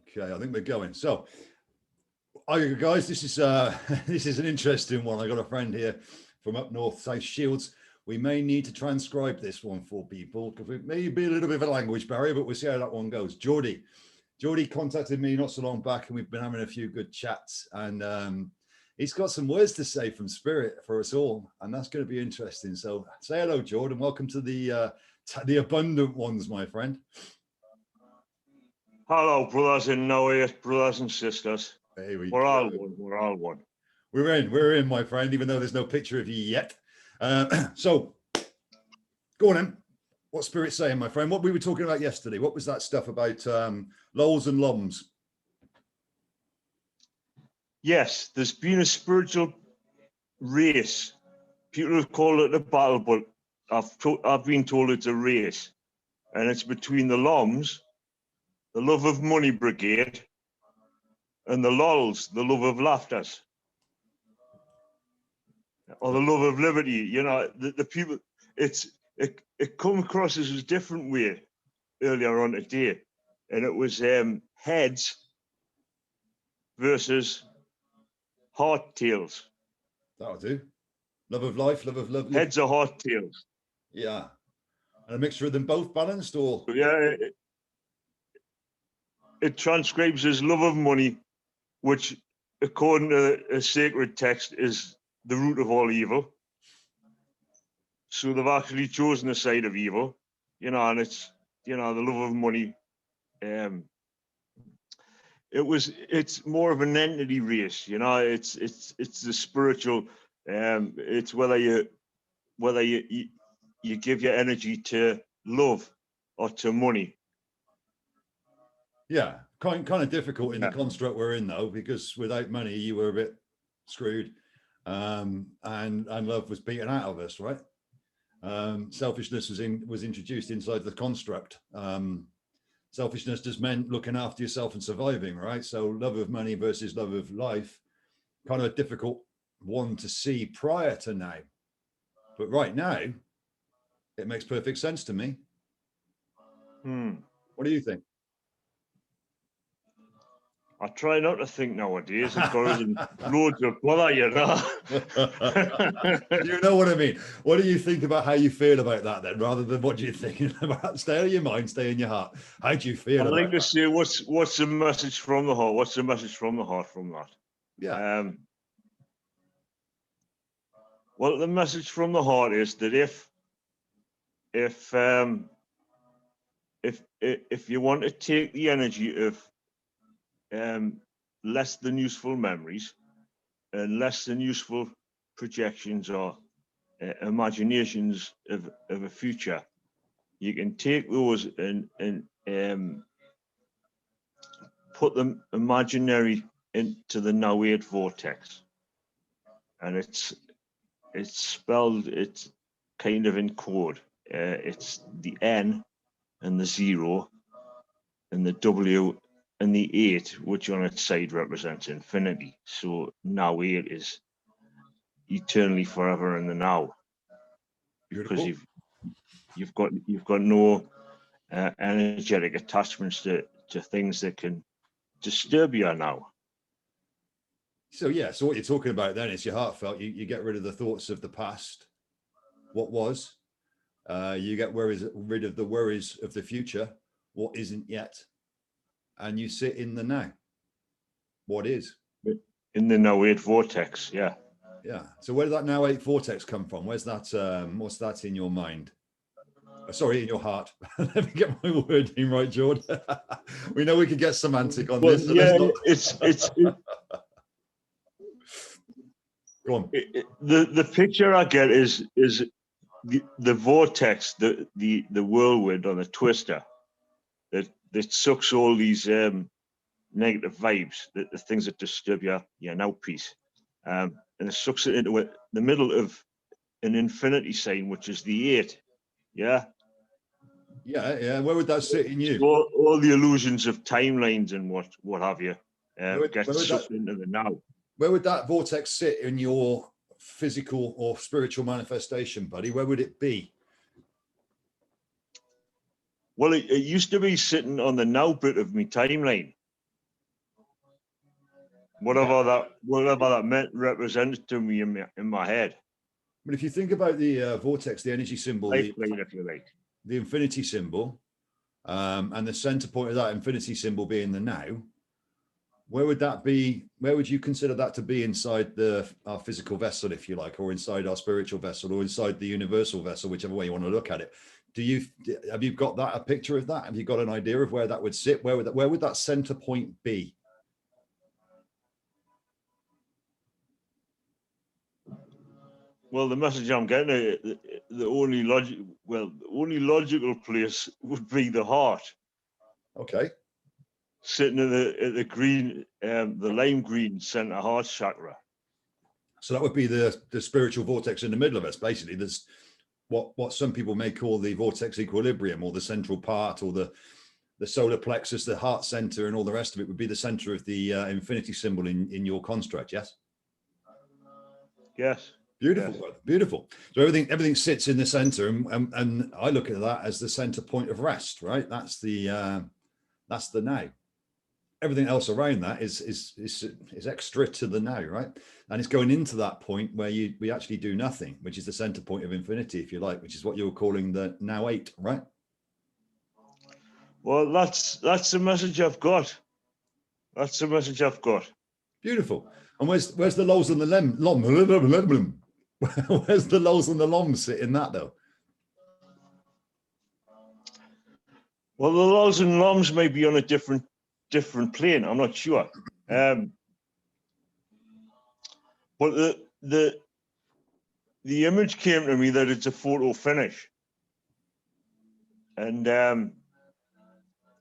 Okay, I think we're going. So, guys, this is this is an interesting one. I got a friend here from up north, South Shields. We may need to transcribe this one for people because it may be a little bit of a language barrier, but we'll see how that one goes. Geordie contacted me not so long back, and we've been having a few good chats. And he's got some words to say from Spirit for us all, and that's going to be interesting. So, say hello, Jordan. Welcome to the abundant ones, my friend. Hello, brothers and n0w8, brothers and sisters. We're all one. We're all one. We're in, my friend, even though there's no picture of you yet. So, go on then. What's Spirit saying, my friend? What we were talking about yesterday? What was that stuff about lols and loms? Yes, there's been a spiritual race. People have called it a battle, but I've been told it's a race, and it's between the loms, the love of money brigade, and the lols, the love of laughters, or the love of liberty. You know, the people. It come across as a different way earlier on today, and it was heads versus heart tails. That'll do. Love of life, love of love. Heads or heart tails. Yeah, and a mixture of them both balanced, or yeah. It transcribes as love of money, which, according to a sacred text, is the root of all evil. So they've actually chosen the side of evil, you know, and it's, you know, the love of money. It's more of an entity race, you know. It's the spiritual. It's whether you give your energy to love or to money. Yeah, kind of difficult in the construct we're in, though, because without money you were a bit screwed, and love was beaten out of us, right? Selfishness was introduced inside the construct. Selfishness just meant looking after yourself and surviving, right? So love of money versus love of life, kind of a difficult one to see prior to now, but right now it makes perfect sense to me. What do you think? I try not to think nowadays. It goes in loads of bother, you know. You know what I mean? What do you think about how you feel about that then, rather than what you're thinking about? Stay in your mind, stay in your heart. How do you feel about that? I like to say, what's the message from the heart? What's the message from the heart from that? Yeah. Well, the message from the heart is that if you want to take the energy of less than useful memories and less than useful projections or imaginations of a future, you can take those and put them imaginary into the n0w8 vortex, and it's spelled, it's kind of in code. It's the N and the 0 and the W and the 8, which on its side represents infinity. So n0w8 is eternally forever in the now. Beautiful. Because you've got no energetic attachments to things that can disturb you now. So yeah, so what you're talking about then is your heartfelt. You get rid of the thoughts of the past, what was. You get rid of the worries of the future, what isn't yet, and you sit in the now, what is. In the n0w8 vortex, yeah. Yeah. So where did that n0w8 vortex come from? Where's that? What's that in your mind? Sorry, in your heart. Let me get my wording right, George. We know we could get semantic on this. So yeah, it's Go on. The picture I get is the vortex, the whirlwind or the twister that sucks all these negative vibes, the things that disturb your now peace, and it sucks it into the middle of an infinity sign, which is the 8. Yeah. Yeah. Where would that sit in you? So all the illusions of timelines and what have you get sucked into the now. Where would that vortex sit in your physical or spiritual manifestation, buddy? Where would it be? Well, it used to be sitting on the now bit of my timeline. whatever that meant represented to me in my head. But if you think about the vortex, the energy symbol, Life line, if you like, the infinity symbol, and the center point of that infinity symbol being the now, where would that be? Where would you consider that to be inside our physical vessel, if you like, or inside our spiritual vessel, or inside the universal vessel, whichever way you want to look at it? Have you got a picture of that? Have you got an idea of where that would sit? Where would that center point be? Well, the message I'm getting, the only logical place would be the heart. Okay. Sitting at the green, the lime green center heart chakra. So that would be the spiritual vortex in the middle of us. Basically, there's what some people may call the vortex equilibrium, or the central part, or the solar plexus, the heart center, and all the rest of it would be the center of the infinity symbol in your construct. Yes. Yes. Beautiful, yes. Beautiful. So everything sits in the center, and I look at that as the center point of rest. Right. That's the now. Everything else around that is extra to the now, right? And it's going into that point where we actually do nothing, which is the center point of infinity, if you like, which is what you're calling the n0w8, right? Well, that's the message I've got. That's the message I've got. Beautiful. And where's the lows and the lom? Where's the lows and the loms sit in that, though? Well, the lows and loms may be on a different plane. I'm not sure. But the image came to me that it's a photo finish, and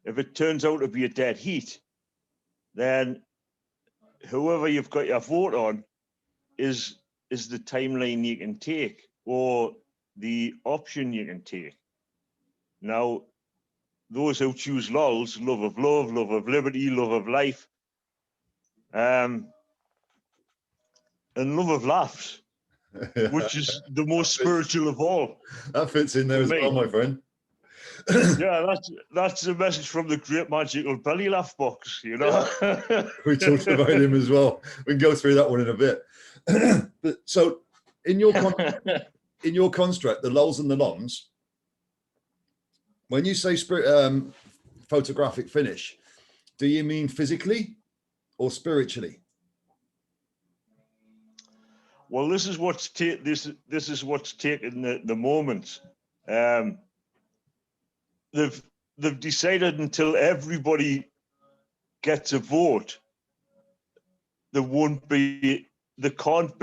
if it turns out to be a dead heat, then whoever you've got your vote on is the timeline you can take, or the option you can take. Now, those who choose LOLs, love of love, love of liberty, love of life, and love of laughs, which is the most spiritual of all. That fits in there as well, my friend. Yeah, that's the message from the great magical belly laugh box, you know. We talked about him as well. We can go through that one in a bit. But so in your construct, the lols and the loms, when you say photographic finish, do you mean physically or spiritually? Well, this is what's taken the moment. They've decided until everybody gets a vote, there can't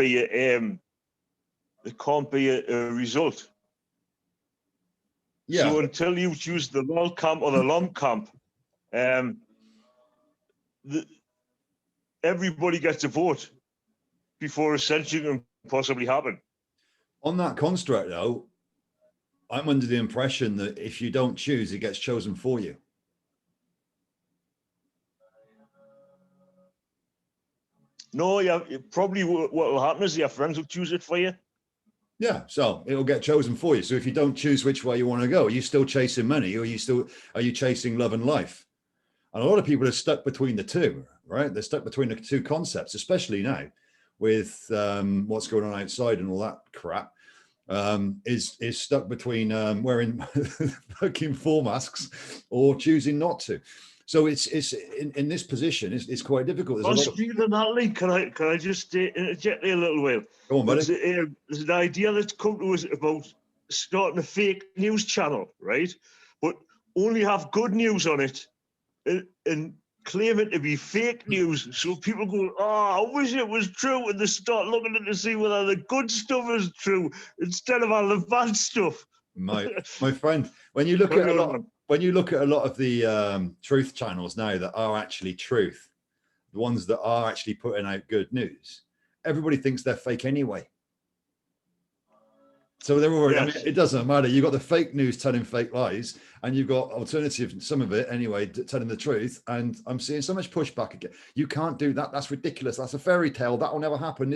be a result. Yeah. So until you choose the lol camp or the lom camp, everybody gets a vote before ascension can possibly happen. On that construct, though, I'm under the impression that if you don't choose, it gets chosen for you. No, yeah, probably what will happen is your friends will choose it for you. Yeah, so it'll get chosen for you. So if you don't choose which way you want to go, are you still chasing money, or are you chasing love and life? And a lot of people are stuck between the two, right? They're stuck between the two concepts, especially now with what's going on outside and all that crap. Is stuck between wearing fucking full masks or choosing not to. So it's in this position, it's quite difficult. Speaking of that, Lee, can I just interject a little while? Go on, buddy. There's an idea that's come to us about starting a fake news channel, right? But only have good news on it and claim it to be fake news. So people go, I wish it was true, and they start looking at it to see whether the good stuff is true instead of all the bad stuff. My friend, when you look at a lot of the truth channels now that are actually truth, the ones that are actually putting out good news, everybody thinks they're fake anyway. So they're already, yes. I mean, it doesn't matter. You've got the fake news telling fake lies, and you've got alternative, some of it anyway, telling the truth. And I'm seeing so much pushback again. You can't do that. That's ridiculous. That's a fairy tale. That will never happen.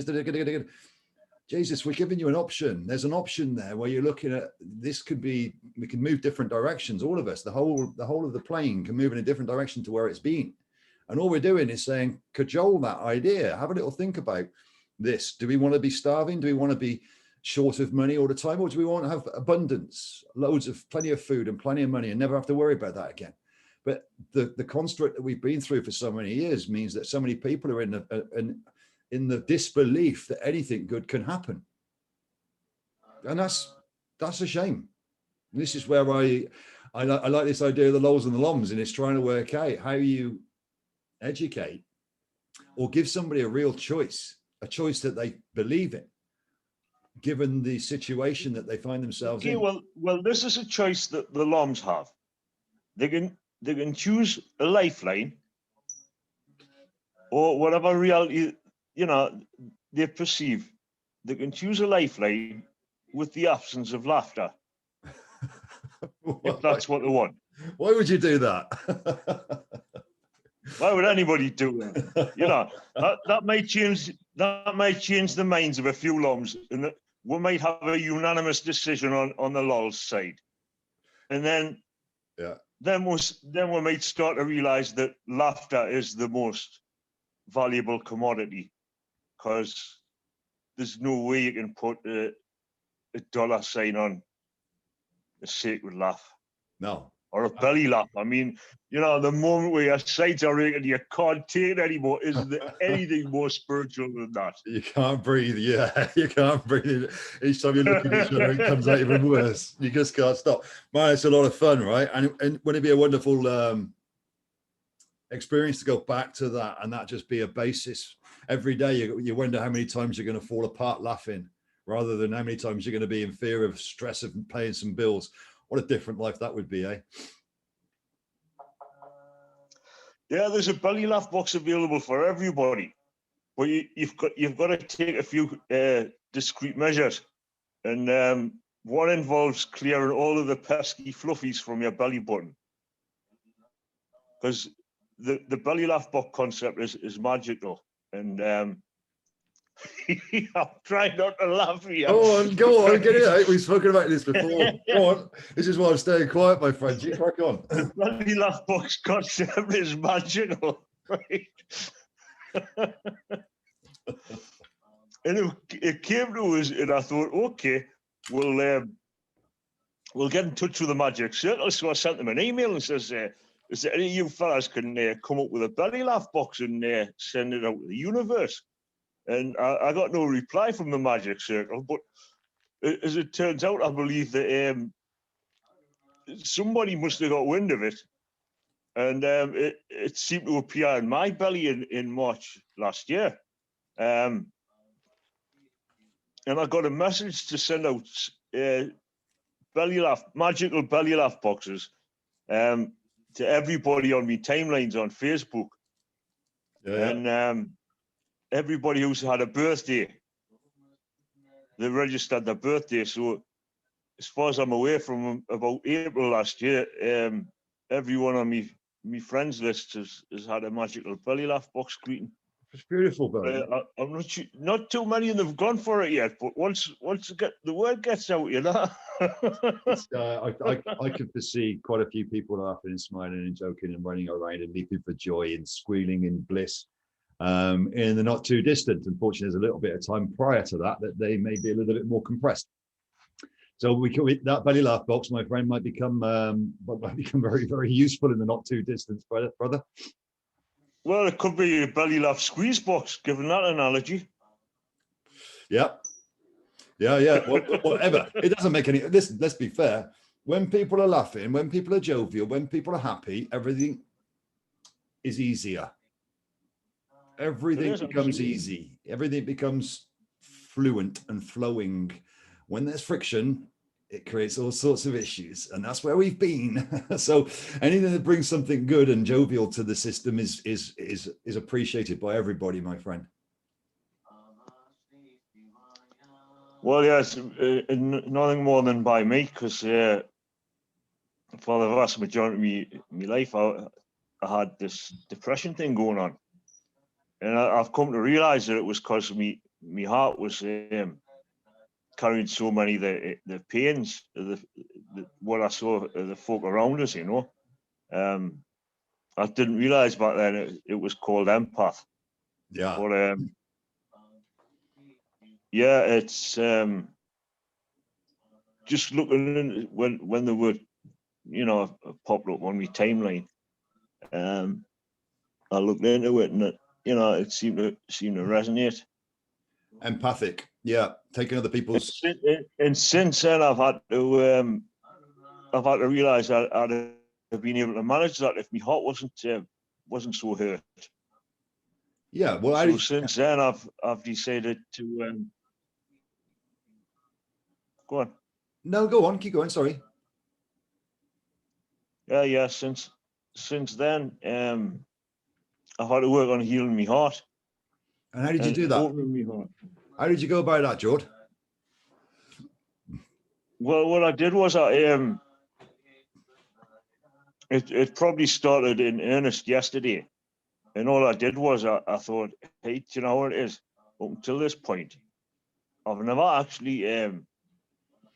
Jesus, we're giving you an option. There's an option there where you're looking at, this could be, we can move different directions. All of us, the whole of the plane can move in a different direction to where it's been. And all we're doing is saying, cajole that idea, have a little think about this. Do we want to be starving? Do we want to be short of money all the time? Or do we want to have abundance, plenty of food and plenty of money and never have to worry about that again? But the construct that we've been through for so many years means that so many people are in the disbelief that anything good can happen. And that's a shame. And this is where I like this idea of the lols and the loms, and it's trying to work out how you educate or give somebody a real choice, a choice that they believe in, given the situation that they find themselves in. Well, this is a choice that the LOMs have. They can choose a lifeline or whatever reality, they perceive. They can choose a lifeline with the absence of laughter. If that's what they want. Why would you do that? Why would anybody do that? That might change the minds of a few LOMs, and we might have a unanimous decision on the LOLs side. And then we might start to realize that laughter is the most valuable commodity, because there's no way you can put a dollar sign on a sacred laugh. No. Or a belly laugh. I mean, the moment where your sides are aching, you can't take it anymore. Is there anything more spiritual than that? You can't breathe. Yeah, you can't breathe. Each time you look at each other, it comes out even worse. You just can't stop. Man, it's a lot of fun, right? And wouldn't it be a wonderful experience to go back to that, and that just be a basis every day? You wonder how many times you're going to fall apart laughing, rather than how many times you're going to be in fear of stress of paying some bills. What a different life that would be, eh? Yeah, there's a belly laugh box available for everybody, but you've got to take a few discrete measures, and one involves clearing all of the pesky fluffies from your belly button, because the belly laugh box concept is magical, and I'm trying not to laugh here. Go on, get it out. We've spoken about this before. Go on. This is why I'm staying quiet, my friend. You crack on. The belly laugh box concept is magical, right? And it came to us, and I thought, okay, we'll get in touch with the Magic Circle. So I sent them an email and says, is there any of you fellas can come up with a belly laugh box and send it out to the universe? And I got no reply from the Magic Circle, but as it turns out, I believe that somebody must have got wind of it, and it seemed to appear in my belly in March last year. And I got a message to send out magical belly laugh boxes to everybody on my timelines on Facebook. Yeah. And everybody who's had a birthday, they registered their birthday. So as far as I'm aware, from about April last year, everyone on me friends list has had a magical belly laugh box greeting. It's beautiful, buddy. I'm not too many of them have gone for it yet, but once the word gets out, I can foresee quite a few people laughing and smiling and joking and running around and leaping for joy and squealing in bliss in the not too distant. Unfortunately, there's a little bit of time prior to that they may be a little bit more compressed. So that belly laugh box, my friend, might become very, very useful in the not too distant, brother. Well, it could be a belly laugh squeeze box, given that analogy. Yeah. Whatever. It doesn't make any. Listen, let's be fair. When people are laughing, when people are jovial, when people are happy, everything is easier. Everything becomes easy. Everything becomes fluent and flowing. When there's friction, it creates all sorts of issues, and that's where we've been. So anything that brings something good and jovial to the system is appreciated by everybody, my friend. Well, yes, nothing more than by me, because for the vast majority of my life, I had this depression thing going on, and I've come to realize that it was because my heart was carrying so many the pains, what I saw the folk around us, I didn't realize back then it was called empath. Yeah. But yeah, it's just looking in, when they were, you know, popped up on my timeline. I looked into it, and it seemed to resonate. Empathic. Yeah. Taking other people's. And since then, I've had to realize I'd have been able to manage that if my heart wasn't so hurt. Yeah. Well, so since then, I've decided to go on. No, go on. Keep going. Sorry. Yeah. Since then, I've had to work on healing my heart. And how did you do that? Opening my heart. How did you go about that, j0rd? Well, what I did was it probably started in earnest yesterday, and all I did was I thought, hey, do you know what it is? Up until this point, I've never actually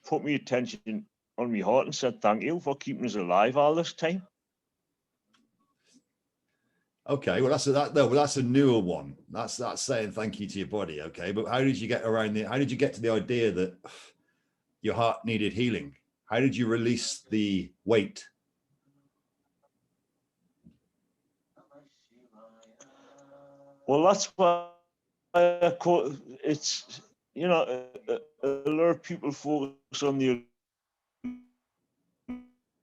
put my attention on my heart and said thank you for keeping us alive all this time. Okay, well that's a newer one. That's saying thank you to your body. Okay, but how did you get around how did you get to the idea that your heart needed healing? How did you release the weight? Well, that's why I call it's, a lot of people focus on the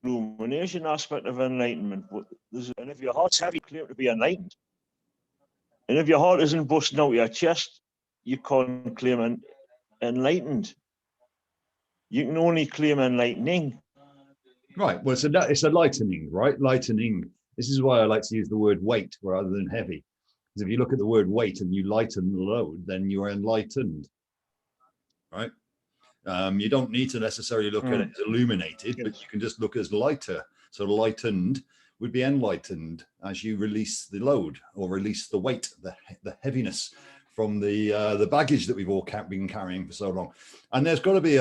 illumination aspect of enlightenment, but and if your heart's heavy, claim to be enlightened. And if your heart isn't busting out your chest, you can't claim enlightened. You can only claim enlightening. Right. Well, it's a lightening, right? Lightening. This is why I like to use the word weight rather than heavy. Because if you look at the word weight and you lighten the load, then you are enlightened, right? You don't need to necessarily look at it as illuminated, yes, but you can just look as lighter. So lightened would be enlightened as you release the load or release the weight, the heaviness from the baggage that we've all been carrying for so long. And there's got to be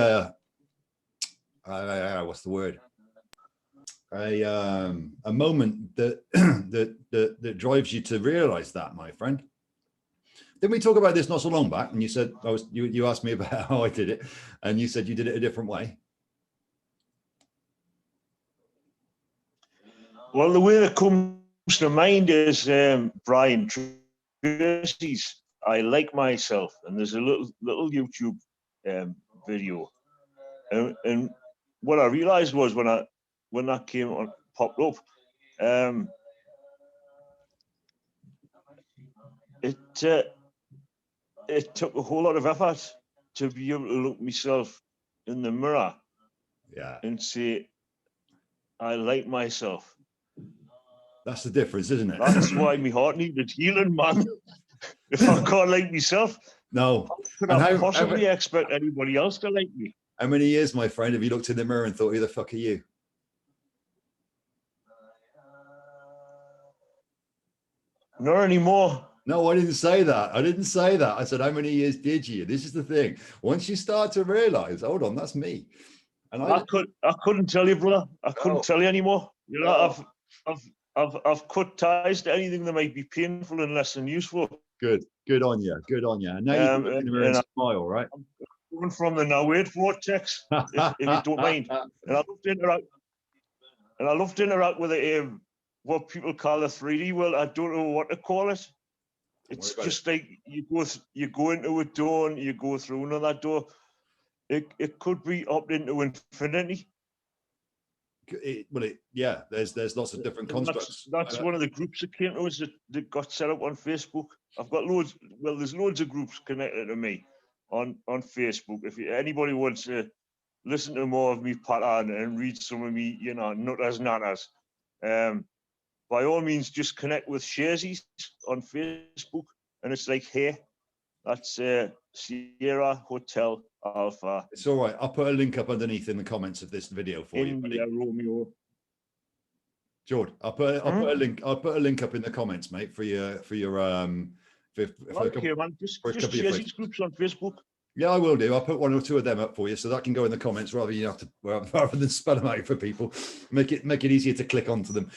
what's the word? A moment that that drives you to realize that, my friend. Didn't we talk about this not so long back? And you said you asked me about how I did it, and you said you did it a different way. Well, the way that comes to mind is Brian Tracy's "I Like Myself," and there's a little YouTube video, and what I realized was when that popped up, it took a whole lot of effort to be able to look myself in the mirror, yeah, and say, I like myself. That's the difference, isn't it? That's why my heart needed healing, man. If I can't like myself, no. How could I possibly expect anybody else to like me? How many years, my friend, have you looked in the mirror and thought, who the fuck are you? Not anymore. No, I didn't say that. I didn't say that. I said, how many years did you? This is the thing. Once you start to realize, hold on, that's me. And I couldn't tell you, brother. I couldn't tell you anymore. You know, I've cut ties to anything that might be painful and less than useful. Good on you. Good on you. And now you can look in the mirror and smile, right? I'm going from the n0w8 vortex, if you don't mind. And I love to interact with it. What people call the 3D world. I don't know what to call it. It's just like you go into a door and you go through another door. It could be up into infinity. Yeah, there's lots of different constructs. That's one of the groups that came to us that got set up on Facebook. I've got loads. Well, there's loads of groups connected to me on Facebook. If anybody wants to listen to more of me pattern and read some of me, nutters natters, by all means, just connect with Sharesies on Facebook, and it's like, hey, that's Sierra Hotel Alpha. It's all right. I'll put a link up underneath in the comments of this video for you. India Romeo. j0rd, I'll put a link. I'll put a link up in the comments, mate, for your okay, man. Just Sharesies groups on Facebook. Yeah, I will do. I'll put one or two of them up for you, so that can go in the comments rather than spell them out for people. Make it easier to click onto them.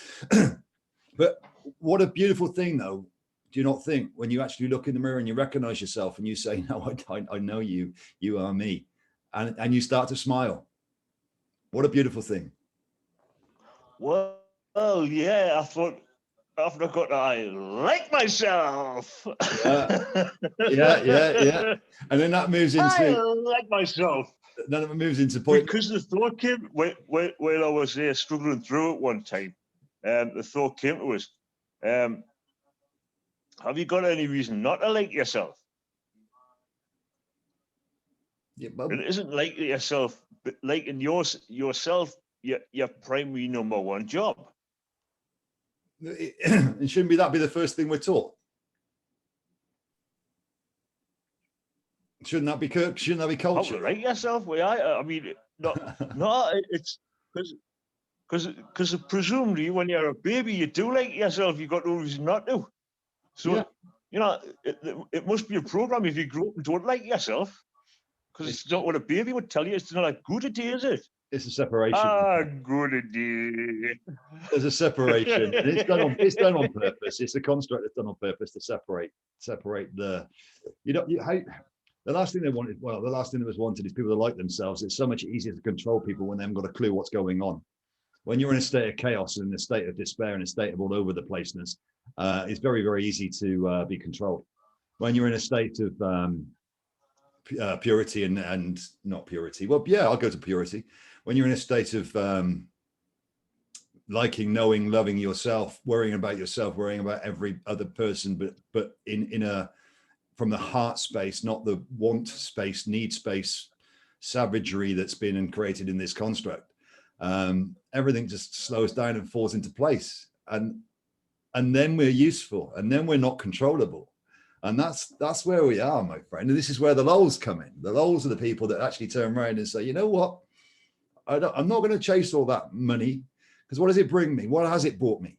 But what a beautiful thing, though. Do you not think when you actually look in the mirror and you recognize yourself and you say, no, I know you, you are me, and you start to smile? What a beautiful thing. Well, yeah, I thought after I got I like myself. Yeah. And then that moves I into, like myself. then it moves into point. Because the thought came when I was struggling through it one time. The thought came to us, have you got any reason not to like yourself? Yeah, well, It isn't liking yourself, but liking yourself, your primary number one job. and shouldn't that be the first thing we're taught? Shouldn't that be culture? How to like yourself? I mean, no, it's because presumably when you're a baby, you do like yourself. You got no reason not to. So Yeah. you know, it must be a program if you grow up and don't like yourself, because it's not what a baby would tell you. It's not a good idea, is it? It's a separation. Ah, good idea. There's a separation, and it's done on purpose. It's a construct that's done on purpose to separate the, the last thing they wanted, well, the last thing that was wanted is people to like themselves. It's so much easier to control people when they haven't got a clue what's going on. When you're in a state of chaos and a state of despair and a state of all over the placeness, it's very, very easy to be controlled. When you're in a state of purity and not purity, well, yeah, I'll go to purity. When you're in a state of liking, knowing, loving yourself, worrying about yourself, worrying about every other person, but in a from the heart space, not the want space, need space, savagery that's been created in this construct. Everything just slows down and falls into place, and then we're useful, and then we're not controllable, and that's where we are, my friend. And this is where the lulls come in. The lulls are the people that actually turn around and say, you know what, I'm not going to chase all that money, because what does it bring me? What has it brought me?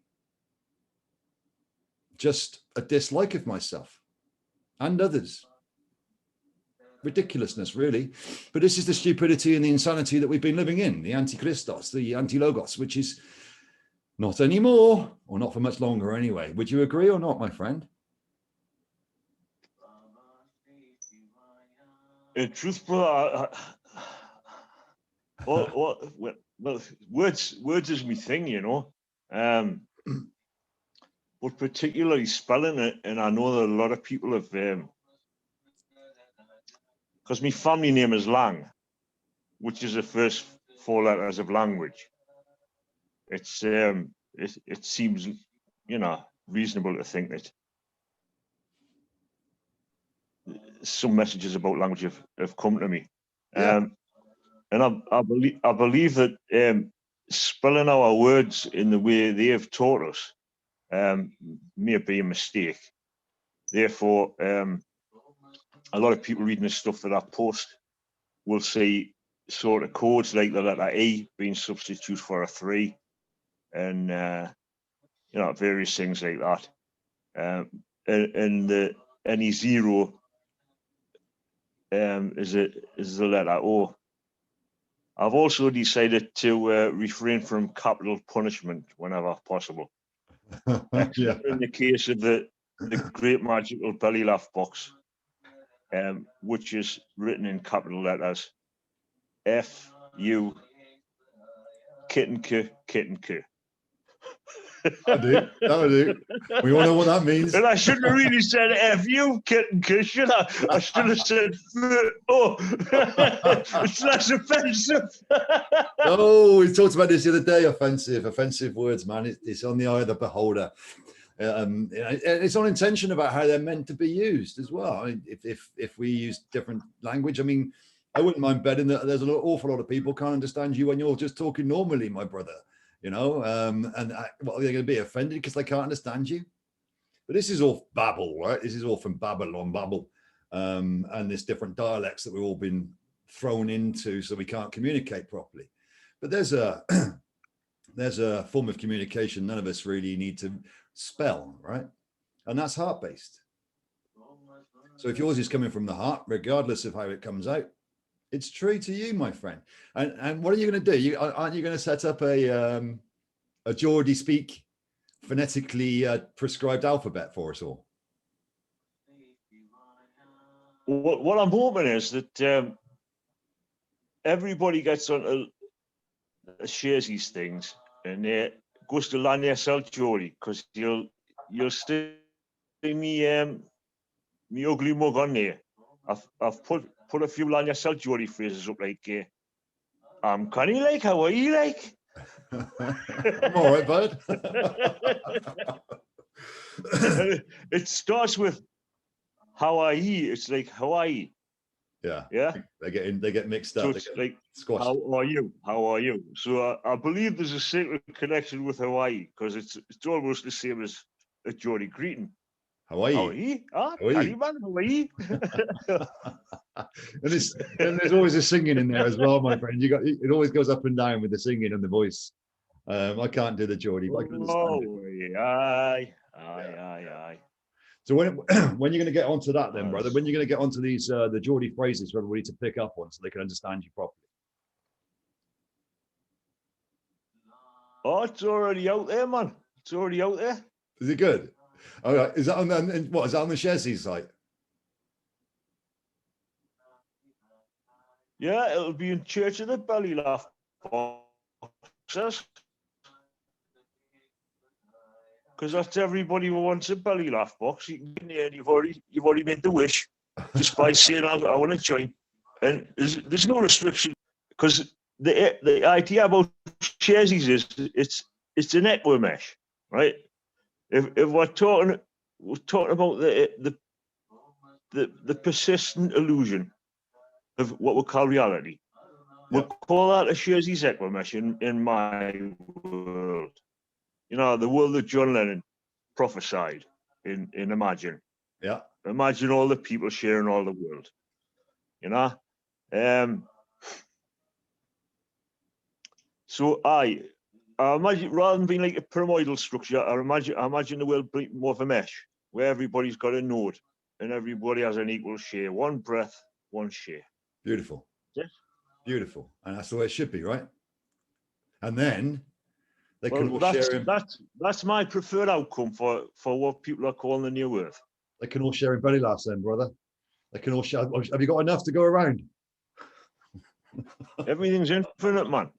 Just a dislike of myself and others. Ridiculousness, really. But this is the stupidity and the insanity that we've been living in, the anti-Christos, the anti-logos, which is not anymore, or not for much longer anyway. Would you agree or not, my friend? In truth, brother, well, words is my thing, you know. But particularly spelling it, and I know that a lot of people have, because my family name is Lang, which is the first 4 letters of language. It's it seems, you know, reasonable to think that some messages about language have come to me. Yeah. And I believe that spelling our words in the way they have taught us may be a mistake. Therefore, a lot of people reading the stuff that I post will see sort of codes like the letter E being substituted for a 3, and you know, various things like that. And the n0 is the letter O. I've also decided to refrain from capital punishment whenever possible. Yeah. In the case of the great magical belly laugh box, which is written in capital letters, F-U kitten K. I do. We all know what that means. And I shouldn't have really said F-U kitten K, should I? I should have said oh. It's less offensive. Oh, we talked about this the other day. Offensive words, man. It's on the eye of the beholder. It's on intention about how they're meant to be used as well. I mean, if we use different language, I mean, I wouldn't mind betting that there's an awful lot of people can't understand you when you're just talking normally, my brother. You know, and what, are they going to be offended because they can't understand you? But this is all babble, right? This is all from Babylon, babble, and there's different dialects that we've all been thrown into, so we can't communicate properly. But there's a there's a form of communication none of us really need to spell, right? And that's heart-based. So if yours is coming from the heart, regardless of how it comes out, it's true to you, my friend. And what are you going to do? Aren't you going to set up a Geordie speak phonetically prescribed alphabet for us all? What I'm hoping is that everybody gets on shares these things and goes to land yourself, Geordie, because you'll see me me ugly mug on there. I've put a few land yourself, Geordie phrases up like can you like, how are you like? I'm all right, bud. It starts with how are you? It's like Hawaii. Yeah. Yeah. They get mixed up. So it's like squashed. how are you? How are you? So I believe there's a sacred connection with Hawaii because it's almost the same as a Geordie greeting. Hawaii. Hawaii? Ah, Hawaii. Taliban, Hawaii. and there's always a singing in there as well, my friend. It always goes up and down with the singing and the voice. I can't do the Geordie, but I can understand it. Aye. So when you're going to get onto that then, brother? Yes. When you're going to get onto these the Geordie phrases for everybody to pick up on so they can understand you properly? Oh, it's already out there, man. It's already out there. Is it good? All right. Is that on what is that on the Chessie site? Yeah, it'll be in Church of the Belly Laugh boxes. Because that's everybody who wants a belly laugh box. You can get in there and you've already made the wish just by saying I want to join. And there's no restriction because the idea about sharesies is it's an echo mesh, right? If we're talking about the persistent illusion of what we call reality, we'll call that a sharesies echo mesh in my world. You know, the world that John Lennon prophesied in Imagine. Yeah. Imagine all the people sharing all the world. You know? So I imagine, rather than being like a pyramidal structure, I imagine the world being more of a mesh where everybody's got a node and everybody has an equal share. One breath, one share. Beautiful. Yes. Beautiful. And that's the way it should be, right? And then they can all that's, share in, that's my preferred outcome for what people are calling the new earth. they can all share in belly laughs then, brother. They can all share. Have you got enough to go around? Everything's infinite, man.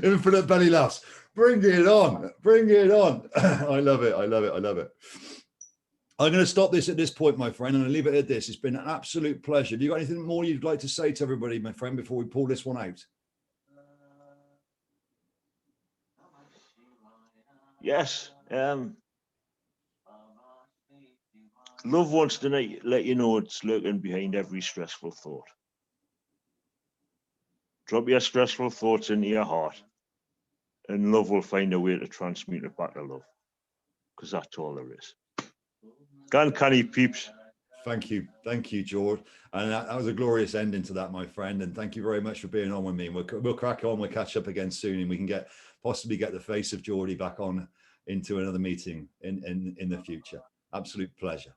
Infinite belly laughs. Bring it on. Bring it on. I love it. I love it. I love it. I'm going to stop this at this point, my friend. I'm going to leave it at this. It's been an absolute pleasure. Have you got anything more you'd like to say to everybody, my friend, before we pull this one out? Yes. Love wants to let you know it's lurking behind every stressful thought. Drop your stressful thoughts into your heart, and love will find a way to transmute it back to love, because that's all there is. Canny peeps. Thank you, George. And that was a glorious ending to that, my friend. And thank you very much for being on with me. We'll crack on. We'll catch up again soon, and we can possibly get the face of Geordie back on into another meeting in the future. Absolute pleasure.